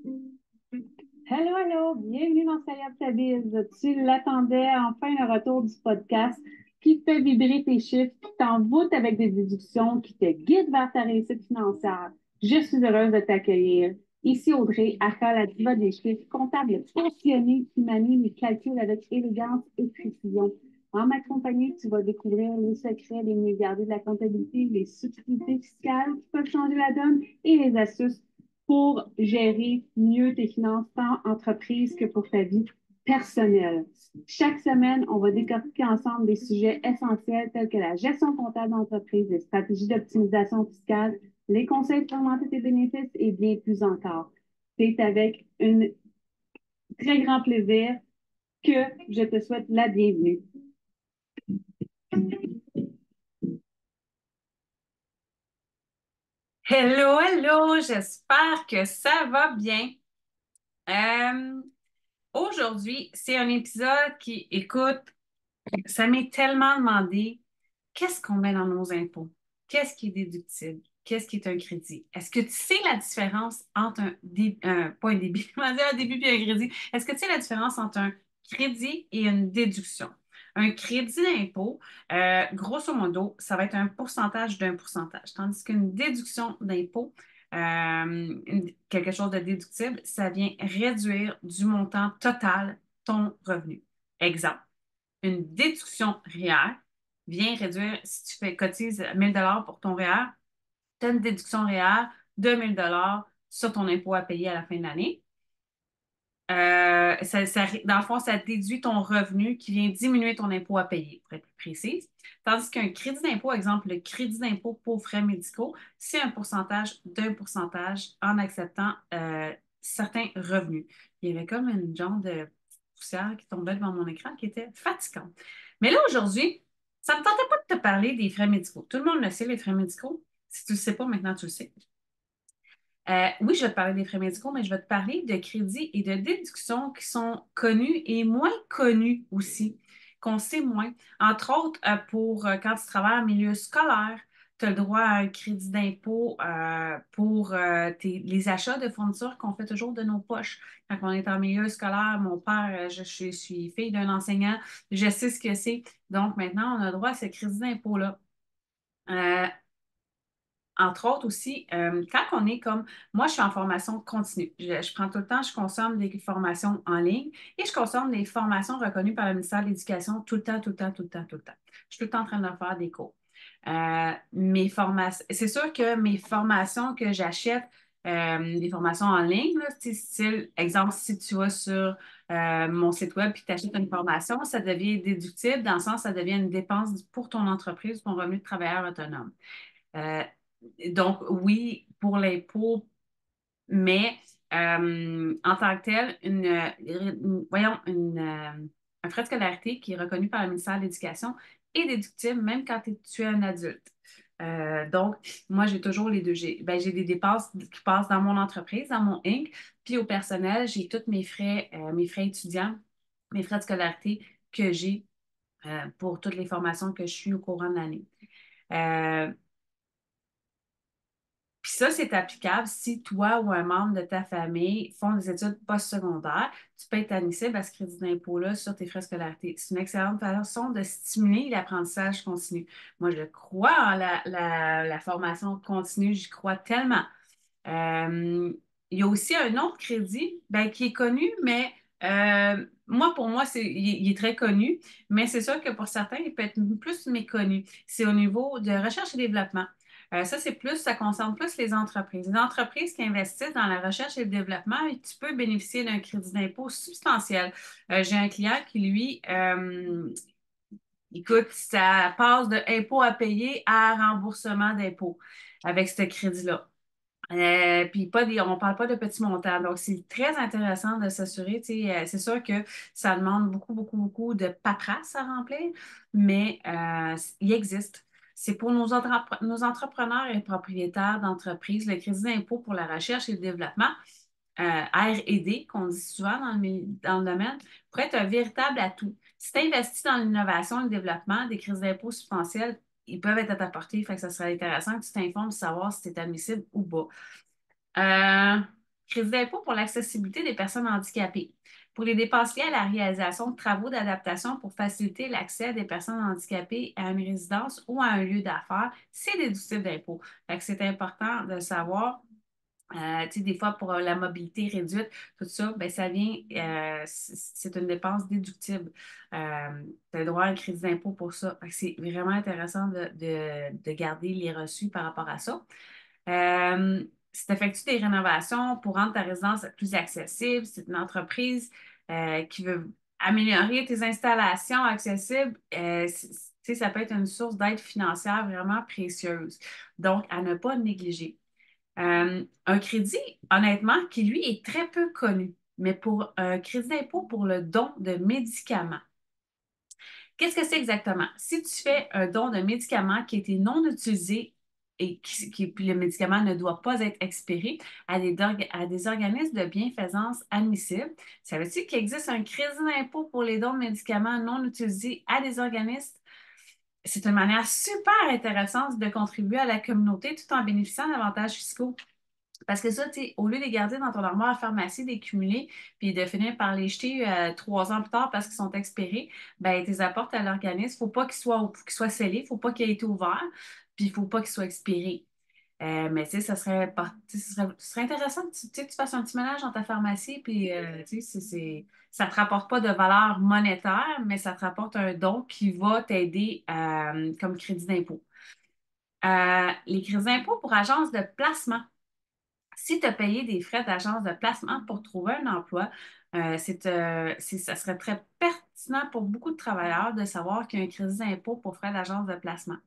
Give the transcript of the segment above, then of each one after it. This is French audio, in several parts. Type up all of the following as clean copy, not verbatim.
Hello, hello, bienvenue dans Sayab Biz. Tu l'attendais, enfin le retour du podcast qui te fait vibrer tes chiffres, qui t'envoûte avec des déductions, qui te guide vers ta réussite financière. Je suis heureuse de t'accueillir. Ici Audrey, aka la diva des chiffres, comptable passionnée qui manie les calculs avec élégance et précision. En ma compagnie, tu vas découvrir les secrets, les mieux gardés de la comptabilité, les subtilités fiscales qui peuvent changer la donne et les astuces pour gérer mieux tes finances, tant entreprise que pour ta vie personnelle. Chaque semaine, on va décortiquer ensemble des sujets essentiels tels que la gestion comptable d'entreprise, les stratégies d'optimisation fiscale, les conseils pour augmenter tes bénéfices et bien plus encore. C'est avec un très grand plaisir que je te souhaite la bienvenue. Hello, hello, j'espère que ça va bien. Euh, Aujourd'hui, c'est un épisode qui, écoute, ça m'est tellement demandé, qu'est-ce qu'on met dans nos impôts? Qu'est-ce qui est déductible? Qu'est-ce qui est un crédit? Est-ce que tu sais la différence entre pas un débit, on va dire un début puis un crédit. Est-ce que tu sais la différence entre un crédit et une déduction? Un crédit d'impôt, grosso modo, ça va être un pourcentage d'un pourcentage, tandis qu'une déduction d'impôt, quelque chose de déductible, ça vient réduire du montant total ton revenu. Exemple, une déduction REER vient réduire, si tu fais cotises 1000 $ pour ton REER, tu as une déduction REER de 1000 $ sur ton impôt à payer à la fin de l'année. Dans le fond, ça déduit ton revenu qui vient diminuer ton impôt à payer, pour être plus précise. Tandis qu'un crédit d'impôt, exemple, le crédit d'impôt pour frais médicaux, c'est un pourcentage d'un pourcentage en acceptant certains revenus. Il y avait comme une genre de poussière qui tombait devant mon écran qui était fatigante. Mais là, aujourd'hui, ça ne me tentait pas de te parler des frais médicaux. Tout le monde le sait, les frais médicaux. Si tu ne le sais pas, maintenant tu le sais. Oui, je vais te parler des frais médicaux, mais je vais te parler de crédits et de déductions qui sont connus et moins connus aussi, qu'on sait moins. Entre autres, pour quand tu travailles en milieu scolaire, tu as le droit à un crédit d'impôt pour les achats de fournitures qu'on fait toujours de nos poches. Quand on est en milieu scolaire, mon père, je suis fille d'un enseignant, je sais ce que c'est. Donc maintenant, on a le droit à ce crédit d'impôt-là. Euh, Entre autres aussi, quand on est comme, moi, je suis en formation continue. Je prends tout le temps, je consomme des formations en ligne et je consomme des formations reconnues par le ministère de l'Éducation tout le temps, tout le temps, tout le temps, tout le temps. Je suis tout le temps en train de faire des cours. Mes formations, c'est sûr que mes formations que j'achète, des formations en ligne, là, style, exemple, si tu vas sur mon site web et tu achètes une formation, ça devient déductible dans le sens, ça devient une dépense pour ton entreprise, ton revenu de travailleur autonome. Euh, donc, oui, pour l'impôt, mais en tant que tel, un frais de scolarité qui est reconnu par le ministère de l'Éducation est déductible même quand tu es un adulte. Donc, moi, j'ai toujours les deux. J'ai des dépenses qui passent dans mon entreprise, dans mon Inc. Puis au personnel, j'ai tous mes frais étudiants, mes frais de scolarité que j'ai pour toutes les formations que je suis au courant de l'année. Euh, Puis ça, c'est applicable si toi ou un membre de ta famille font des études postsecondaires. Tu peux être admissible à ce crédit d'impôt-là sur tes frais de scolarité. C'est une excellente façon de stimuler l'apprentissage continu. Moi, je crois en la formation continue, j'y crois tellement. Euh, il y a aussi un autre crédit ben, qui est connu, mais pour moi, il est très connu, mais c'est sûr que pour certains, il peut être plus méconnu. C'est au niveau de recherche et développement. Ça concerne plus les entreprises. Les entreprises qui investissent dans la recherche et le développement, tu peux bénéficier d'un crédit d'impôt substantiel. J'ai un client qui, lui, écoute, ça passe de impôt à payer à remboursement d'impôt avec ce crédit-là. Puis on ne parle pas de petits montants. Donc, c'est très intéressant de s'assurer. Tu sais, c'est sûr que ça demande beaucoup, beaucoup, beaucoup de paperasse à remplir, mais il existe. C'est pour nos entrepreneurs et propriétaires d'entreprises, le crédit d'impôt pour la recherche et le développement, R&D, qu'on dit souvent dans le domaine, pourrait être un véritable atout. Si tu investis dans l'innovation et le développement, des crédits d'impôt substantiels, ils peuvent être à ta portée. Fait que ça serait intéressant que tu t'informes pour savoir si c'est admissible ou pas. Euh, Crédit d'impôt pour l'accessibilité des personnes handicapées. Pour les dépenses liées à la réalisation de travaux d'adaptation pour faciliter l'accès des personnes handicapées à une résidence ou à un lieu d'affaires, c'est déductible d'impôt. Fait que c'est important de savoir. Tu sais, des fois, pour la mobilité réduite, tout ça, ben, ça vient, c'est une dépense déductible. tu as droit à un crédit d'impôt pour ça. Fait que c'est vraiment intéressant de garder les reçus par rapport à ça. Si tu effectues des rénovations pour rendre ta résidence plus accessible, c'est une entreprise qui veut améliorer tes installations accessibles, tu sais, ça peut être une source d'aide financière vraiment précieuse. Donc, à ne pas négliger. Un crédit, honnêtement, qui lui est très peu connu, mais pour un crédit d'impôt pour le don de médicaments. Qu'est-ce que c'est exactement? Si tu fais un don de médicaments qui a été non utilisé et puis le médicament ne doit pas être expiré à des organismes de bienfaisance admissibles, ça veut dire qu'il existe un crédit d'impôt pour les dons de médicaments non utilisés à des organismes? C'est une manière super intéressante de contribuer à la communauté tout en bénéficiant d'avantages fiscaux. Parce que ça, tu sais, au lieu de les garder dans ton armoire à pharmacie, de les cumuler, puis de finir par les jeter 3 ans plus tard parce qu'ils sont expirés, ben, tu les apportes à l'organisme. Faut pas qu'ils soient scellés, faut pas qu'ils aient été ouverts, puis il faut pas qu'ils soient expirés. Mais tu sais, tu sais, ce serait intéressant que tu sais, que tu fasses un petit ménage dans ta pharmacie, puis tu sais, ça te rapporte pas de valeur monétaire, mais ça te rapporte un don qui va t'aider comme crédit d'impôt. Les crédits d'impôt pour agence de placement. Si tu as payé des frais d'agence de placement pour trouver un emploi, ça serait très pertinent pour beaucoup de travailleurs de savoir qu'il y a un crédit d'impôt pour frais d'agence de placement.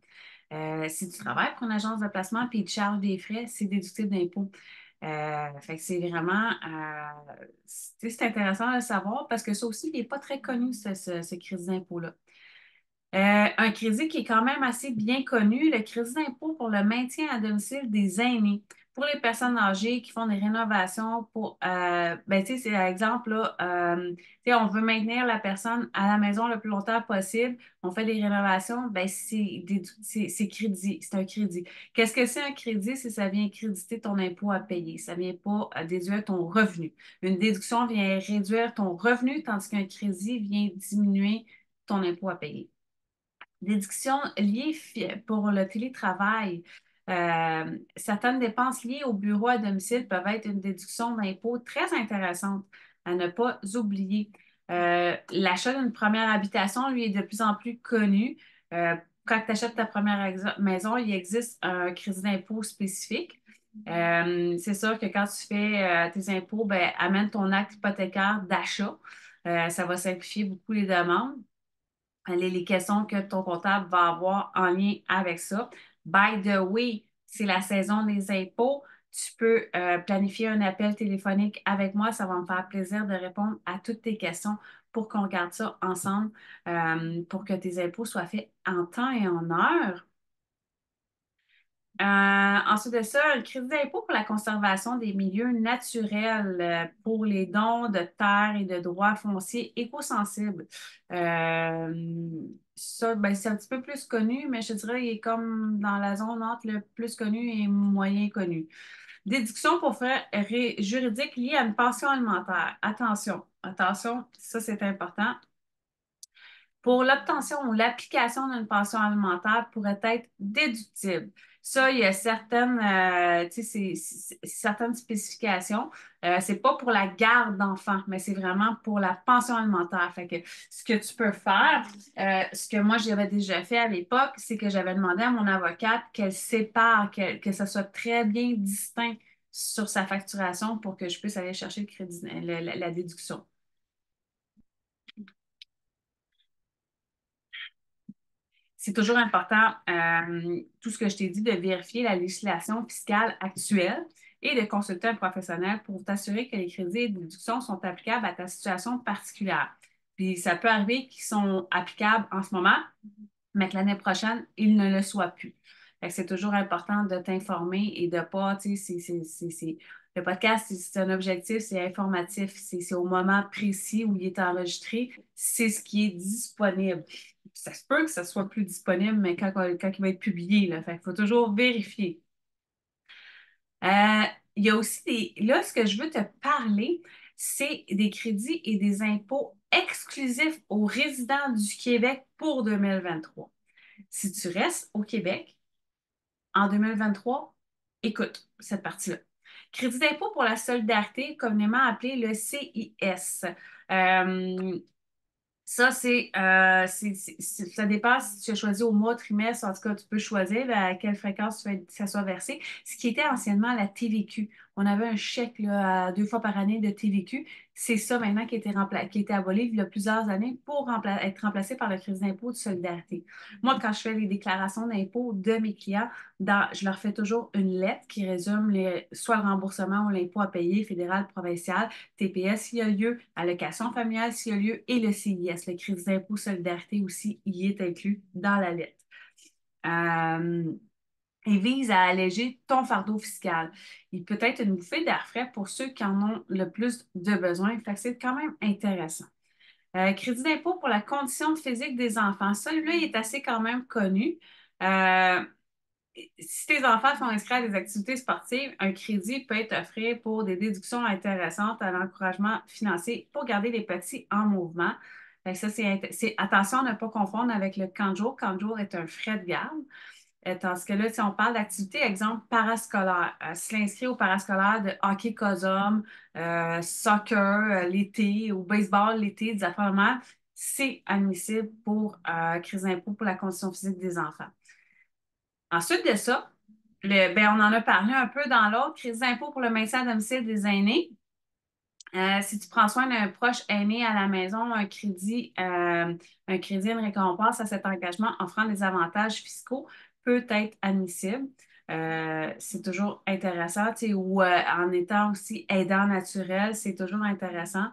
Si tu travailles pour une agence de placement et ils te chargent des frais, c'est déductible d'impôt. Fait que c'est vraiment c'est intéressant de le savoir parce que ça aussi, il n'est pas très connu, ce crédit d'impôt-là. Un crédit qui est quand même assez bien connu, le crédit d'impôt pour le maintien à domicile des aînés. Pour les personnes âgées qui font des rénovations ben, tu sais, c'est par exemple, là, tu sais, on veut maintenir la personne à la maison le plus longtemps possible, on fait des rénovations, ben, c'est crédit, c'est un crédit. Qu'est-ce que c'est un crédit? C'est ça vient créditer ton impôt à payer, ça vient pas déduire ton revenu. Une déduction vient réduire ton revenu, tandis qu'un crédit vient diminuer ton impôt à payer. Déductions liées pour le télétravail. Certaines dépenses liées au bureau à domicile peuvent être une déduction d'impôt très intéressante à ne pas oublier. L'achat d'une première habitation, lui, est de plus en plus connu. Quand tu achètes ta première maison, il existe un crédit d'impôt spécifique. C'est sûr que quand tu fais tes impôts, ben, amène ton acte hypothécaire d'achat. Ça va simplifier beaucoup les demandes les questions que ton comptable va avoir en lien avec ça. By the way, c'est la saison des impôts. Tu peux planifier un appel téléphonique avec moi. Ça va me faire plaisir de répondre à toutes tes questions pour qu'on regarde ça ensemble pour que tes impôts soient faits en temps et en heure. Ensuite de ça, un crédit d'impôt pour la conservation des milieux naturels pour les dons de terres et de droits fonciers écosensibles. Ça, ben, c'est un petit peu plus connu, mais je dirais qu'il est comme dans la zone entre le plus connu et moyen connu. Déduction pour frais juridiques liés à une pension alimentaire. Attention, attention, ça c'est important. Pour l'obtention ou l'application d'une pension alimentaire pourrait être déductible. Ça, il y a tu sais, certaines spécifications. C'est pas pour la garde d'enfants, mais c'est vraiment pour la pension alimentaire. Fait que ce que tu peux faire, ce que moi j'avais déjà fait à l'époque, c'est que j'avais demandé à mon avocate qu'elle sépare, que ça soit très bien distinct sur sa facturation pour que je puisse aller chercher le crédit, la déduction. C'est toujours important, tout ce que je t'ai dit, de vérifier la législation fiscale actuelle et de consulter un professionnel pour t'assurer que les crédits et déductions sont applicables à ta situation particulière. Puis ça peut arriver qu'ils sont applicables en ce moment, mais que l'année prochaine, ils ne le soient plus. Fait que c'est toujours important de t'informer et de pas, tu sais, le podcast, c'est un objectif, c'est informatif, c'est au moment précis où il est enregistré, c'est ce qui est disponible. Ça se peut que ça soit plus disponible, mais quand il va être publié, là, fait qu'il faut toujours vérifier. Euh, il y a aussi là, ce que je veux te parler, c'est des crédits et des impôts exclusifs aux résidents du Québec pour 2023. Si tu restes au Québec en 2023, écoute cette partie-là. Crédit d'impôt pour la solidarité, communément appelé le CIS. Euh, Ça, ça dépend si tu as choisi au mois, trimestre, en tout cas, tu peux choisir à quelle fréquence tu veux que ça soit versé. Ce qui était anciennement la TVQ. On avait un chèque là, 2 fois par année de TVQ. C'est ça maintenant qui a été aboli il y a plusieurs années pour être remplacé par le crédit d'impôt de solidarité. Moi, quand je fais les déclarations d'impôt de mes clients, je leur fais toujours une lettre qui résume soit le remboursement ou l'impôt à payer fédéral, provincial, TPS s'il y a lieu, allocation familiale s'il y a lieu et le CIS, le crédit d'impôt solidarité aussi, y est inclus dans la lettre. Il vise à alléger ton fardeau fiscal. Il peut être une bouffée d'air frais pour ceux qui en ont le plus de besoin. Fait que c'est quand même intéressant. Crédit d'impôt pour la condition physique des enfants. Celui-là, il est assez quand même connu. Euh, Si tes enfants sont inscrits à des activités sportives, un crédit peut être offert pour des déductions intéressantes à l'encouragement financier pour garder les petits en mouvement. Fait que ça, attention à ne pas confondre avec le camp de jour. Camp de jour est un frais de garde. Tandis que là, si on parle d'activité, exemple, parascolaire, si l'inscrit au parascolaire de hockey cosum, soccer l'été ou baseball l'été, des affaires de même, c'est admissible pour crédit d'impôt pour la condition physique des enfants. Ensuite de ça, on en a parlé un peu dans l'autre, crédit d'impôt pour le maintien à domicile des aînés. Si tu prends soin d'un proche aîné à la maison, un crédit, une récompense à cet engagement offrant des avantages fiscaux peut être admissible. C'est toujours intéressant, tu sais, ou en étant aussi aidant naturel, c'est toujours intéressant.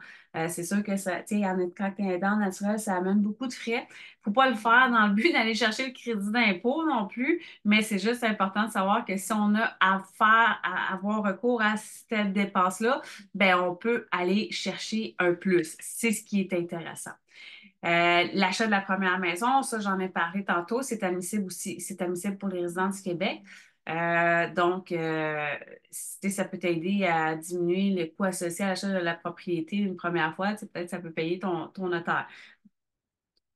C'est sûr que ça, tu sais, quand tu es aidant naturel, ça amène beaucoup de frais. Faut pas le faire dans le but d'aller chercher le crédit d'impôt non plus, mais c'est juste important de savoir que si on a à avoir recours à cette dépense-là, ben, on peut aller chercher un plus. C'est ce qui est intéressant. L'achat de la première maison, ça, j'en ai parlé tantôt, c'est admissible aussi, c'est admissible pour les résidents du Québec. Ça peut t'aider à diminuer le coût associé à l'achat de la propriété une première fois. Peut-être que ça peut payer ton notaire.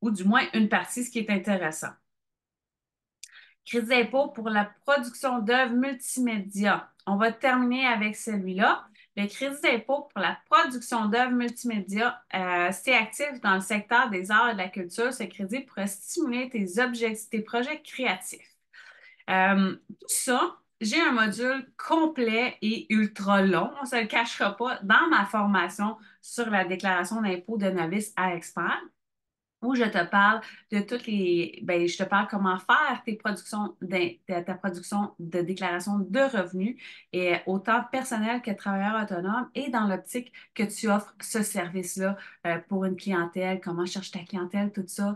Ou du moins une partie, ce qui est intéressant. Crédit d'impôt pour la production d'œuvres multimédia. On va terminer avec celui-là. Le crédit d'impôt pour la production d'œuvres multimédia, c'est actif dans le secteur des arts et de la culture. Ce crédit pourrait stimuler tes projets créatifs. Tout ça, j'ai un module complet et ultra long, on ne se le cachera pas, dans ma formation sur la déclaration d'impôt de novice à expert où je te parle de je te parle comment faire ta production de déclaration de revenus, et autant personnel que travailleur autonome, et dans l'optique que tu offres ce service-là pour une clientèle, comment chercher ta clientèle, tout ça,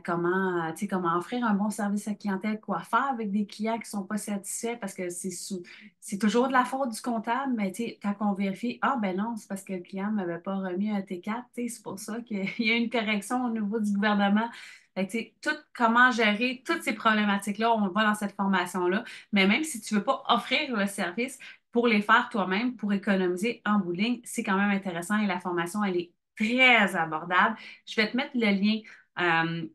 comment offrir un bon service à la clientèle, quoi faire avec des clients qui ne sont pas satisfaits parce que c'est toujours de la faute du comptable, mais quand on vérifie, ah ben non, c'est parce que le client ne m'avait pas remis un T4, c'est pour ça qu'il y a une correction au niveau du gouvernement. Fait que, comment gérer toutes ces problématiques-là, on le voit dans cette formation-là. Mais même si tu ne veux pas offrir le service pour les faire toi-même, pour économiser en bout de ligne, c'est quand même intéressant et la formation, elle est très abordable. Je vais te mettre le lien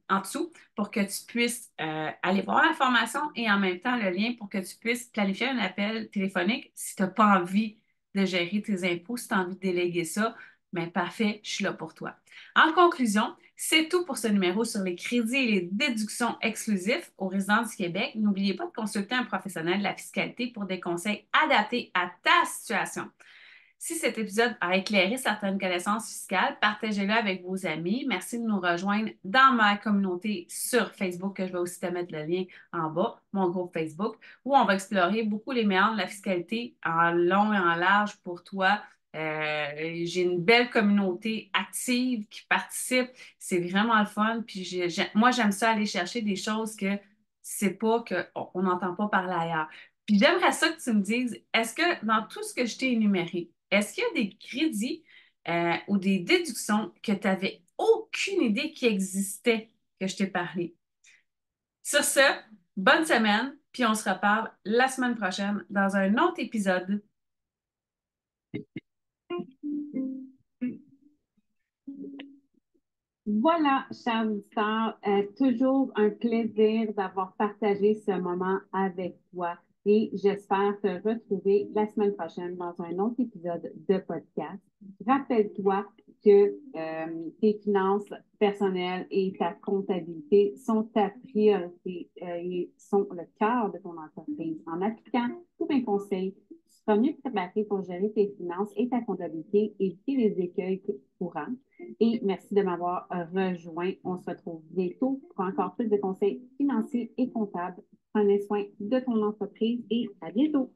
en dessous pour que tu puisses aller voir la formation et en même temps le lien pour que tu puisses planifier un appel téléphonique si tu n'as pas envie de gérer tes impôts, si tu as envie de déléguer ça, bien parfait, je suis là pour toi. En conclusion, c'est tout pour ce numéro sur les crédits et les déductions exclusifs aux résidents du Québec. N'oubliez pas de consulter un professionnel de la fiscalité pour des conseils adaptés à ta situation. Si cet épisode a éclairé certaines connaissances fiscales, partagez-le avec vos amis. Merci de nous rejoindre dans ma communauté sur Facebook, que je vais aussi te mettre le lien en bas, mon groupe Facebook, où on va explorer beaucoup les méandres de la fiscalité en long et en large pour toi. J'ai une belle communauté active qui participe. C'est vraiment le fun. Puis moi, j'aime ça aller chercher des choses que c'est pas qu'on n'entend pas parler ailleurs. Puis j'aimerais ça que tu me dises, est-ce que dans tout ce que je t'ai énuméré, est-ce qu'il y a des crédits ou des déductions que tu n'avais aucune idée qui existaient que je t'ai parlé? Sur ce, bonne semaine, puis on se reparle la semaine prochaine dans un autre épisode Voilà, chers auditeurs, toujours un plaisir d'avoir partagé ce moment avec toi et j'espère te retrouver la semaine prochaine dans un autre épisode de podcast. Rappelle-toi que tes finances personnelles et ta comptabilité sont ta priorité et sont le cœur de ton entreprise. En appliquant tous mes conseils, tu seras mieux préparé pour gérer tes finances et ta comptabilité, éviter les écueils courants. Et merci de m'avoir rejoint. On se retrouve bientôt pour encore plus de conseils financiers et comptables. Prenez soin de ton entreprise et à bientôt.